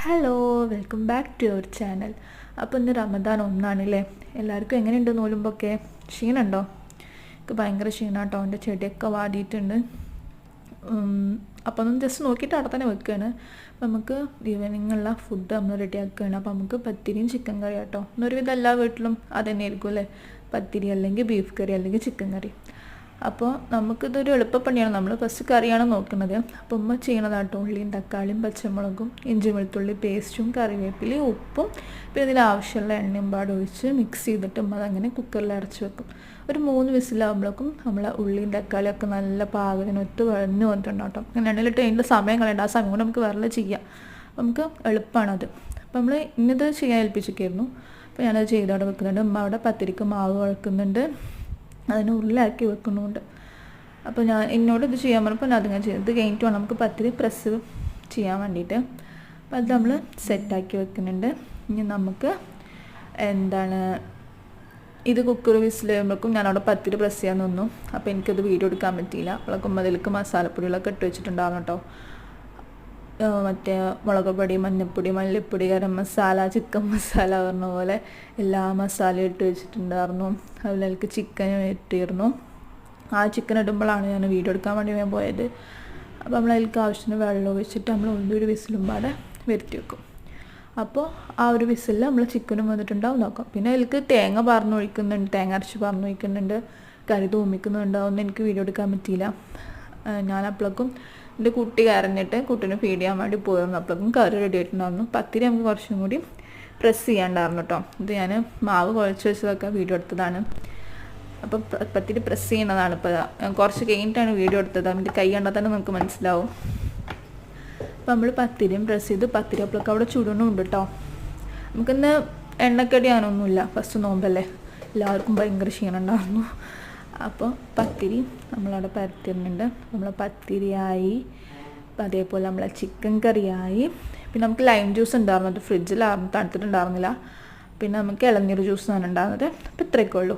Hello, welcome back to your channel. അപ്പോൾ ഇന്ന് റമദാൻ ഒന്നാണല്ലേ. എല്ലാവർക്കും എങ്ങനെയുണ്ട് നോലുമ്പൊക്കെ? ക്ഷീണമുണ്ടോ? എനിക്ക് ഭയങ്കര ക്ഷീണാട്ടോ. എൻ്റെ ചെടിയൊക്കെ വാടിയിട്ടുണ്ട്. അപ്പോൾ ഒന്ന് ജസ്റ്റ് നോക്കിയിട്ട് അവിടെ തന്നെ വെക്കുകയാണ്. അപ്പോൾ നമുക്ക് ഈവനിങ്ങുള്ള ഫുഡ് നമ്മൾ റെഡിയാക്കുകയാണ്. അപ്പോൾ നമുക്ക് പത്തിരിയും ചിക്കൻ കറി ആട്ടോ. ഇന്നൊരുവിധം എല്ലാ വീട്ടിലും അത് തന്നെ ആയിരിക്കും അല്ലേ. പത്തിരി അല്ലെങ്കിൽ ബീഫ് കറി അല്ലെങ്കിൽ ചിക്കൻ കറി. അപ്പോൾ നമുക്കിതൊരു എളുപ്പപ്പണിയാണ്. നമ്മൾ ഫസ്റ്റ് കറിയാണ് നോക്കുന്നത്. അപ്പോൾ ഉമ്മ ചെയ്യണതാട്ടോ. ഉള്ളിയും തക്കാളിയും പച്ചമുളകും ഇഞ്ചി വെളുത്തുള്ളി പേസ്റ്റും കറിവേപ്പിലയും ഉപ്പും പിന്നെ ഇതിൽ ആവശ്യമുള്ള എണ്ണയും ഒഴിച്ച് മിക്സ് ചെയ്തിട്ട് ഉമ്മ അതങ്ങനെ കുക്കറിൽ അടച്ച് വെക്കും. ഒരു 3 വിസിലാകുമ്പോഴേക്കും നമ്മൾ ഉള്ളിയും തക്കാളിയൊക്കെ നല്ല പാകത്തിനൊത്ത് വഴഞ്ഞു വന്നിട്ടുണ്ടാവും കേട്ടോ. അങ്ങനെ എണ്ണയിലിട്ട് അതിൻ്റെ സമയം കളയേണ്ട. ആ സമയം കൊണ്ട് നമുക്ക് വേറെ ചെയ്യാം. നമുക്ക് എളുപ്പമാണത്. അപ്പോൾ നമ്മൾ ഇന്നത് ചെയ്യാൻ ഏൽപ്പിച്ചിരിക്കുന്നു. അപ്പോൾ ഞാനത് ചെയ്തവിടെ വെക്കുന്നുണ്ട്. ഉമ്മ അവിടെ പത്തിരിക്ക് മാവ് കുഴക്കുന്നുണ്ട്, അതിന് ഉരുളാക്കി വെക്കുന്നുണ്ട്. അപ്പോൾ എന്നോട് ഇത് ചെയ്യാൻ പറഞ്ഞപ്പോൾ ഞാൻ അതിങ്ങനെ ചെയ്തു. ഇത് കഴിഞ്ഞിട്ട് വേണം നമുക്ക് പത്തിരി പ്രസ് ചെയ്യാൻ വേണ്ടിയിട്ട്. അപ്പോൾ അത് നമ്മൾ സെറ്റാക്കി വെക്കുന്നുണ്ട്. ഇനി നമുക്ക് ഇത് കുക്കർ വിസിൽ ചെയ്യുമ്പോഴേക്കും ഞാനവിടെ പത്തിരി പ്രസ് ചെയ്യാൻ നിന്നു. അപ്പോൾ എനിക്കത് വീഡിയോ എടുക്കാൻ പറ്റിയില്ല. അവളൊക്കെ അതിലേക്ക് മസാലപ്പൊടികളൊക്കെ ഇട്ട് വെച്ചിട്ടുണ്ടാകും കേട്ടോ. മറ്റേ മുളക് പൊടി, മഞ്ഞൾപ്പൊടി, മല്ലിപ്പൊടി, ഗരം മസാല, ചിക്കൻ മസാല പറഞ്ഞ പോലെ എല്ലാ മസാലയും ഇട്ട് വെച്ചിട്ടുണ്ടായിരുന്നു. അതിലേക്ക് ചിക്കൻ ഇട്ടിരുന്നു. ആ ചിക്കൻ ഇടുമ്പോഴാണ് ഞാൻ വീഡിയോ എടുക്കാൻ വേണ്ടി ഞാൻ പോയത്. അപ്പോൾ നമ്മൾ അതിലേക്ക് ആവശ്യത്തിന് വെള്ളം ഒഴിച്ചിട്ട് നമ്മൾ ഒരു വിസിലും പാടെ വരുത്തി വെക്കും. അപ്പോൾ ആ ഒരു വിസിലിൽ നമ്മൾ ചിക്കനും വന്നിട്ടുണ്ടാവും നോക്കാം. പിന്നെ അതിലേക്ക് തേങ്ങ ഒഴിക്കുന്നുണ്ട്, തേങ്ങ അരച്ച് ഒഴിക്കുന്നുണ്ട്, കറി തൂമിക്കുന്നുണ്ട്. അതൊന്നും എനിക്ക് വീഡിയോ എടുക്കാൻ പറ്റിയില്ല. ഞാൻ അപ്പോഴേക്കും എൻ്റെ കുട്ടി കരഞ്ഞിട്ട് കുട്ടീനെ ഫീഡ് ചെയ്യാൻ വേണ്ടി പോയിരുന്നു. അപ്പോഴേക്കും കറി റെഡി ആയിട്ടുണ്ടായിരുന്നു. പത്തിരി നമുക്ക് കുറച്ചും കൂടി പ്രസ് ചെയ്യാണ്ടായിരുന്നു കേട്ടോ. ഇത് ഞാൻ മാവ് കുഴച്ച് വെച്ചതൊക്കെ വീഡിയോ എടുത്തതാണ്. അപ്പോൾ പത്തിരി പ്രസ് ചെയ്യുന്നതാണ്. ഇപ്പോൾ കുറച്ച് കഴിഞ്ഞിട്ടാണ് വീഡിയോ എടുത്തത്. അതിൻ്റെ കൈ കണ്ടാൽ തന്നെ നമുക്ക് മനസ്സിലാവും. അപ്പോൾ നമ്മൾ പത്തിരിയും പ്രസ് ചെയ്ത് പത്തിരി അപ്പോഴൊക്കെ അവിടെ ചുടണമുണ്ട് കേട്ടോ. നമുക്കിന്ന് എണ്ണക്കടി അങ്ങനൊന്നുമില്ല. ഫസ്റ്റ് നോമ്പല്ലേ, എല്ലാവർക്കും ഭയങ്കര ക്ഷീണം ഉണ്ടായിരുന്നു. അപ്പോൾ പത്തിരി നമ്മളവിടെ പരത്തിരുന്നുണ്ട്. നമ്മൾ പത്തിരിയായി, അതേപോലെ നമ്മളെ ചിക്കൻ കറിയായി. പിന്നെ നമുക്ക് ലൈം ജ്യൂസ് ഉണ്ടായിരുന്നു. അത് ഫ്രിഡ്ജിലായിരുന്നു, തണുത്തിട്ടുണ്ടായിരുന്നില്ല. പിന്നെ നമുക്ക് ഇളനീർ ജ്യൂസാണ് ഉണ്ടാകുന്നത്. അപ്പോൾ ഇത്രയൊക്കെ ഉള്ളൂ.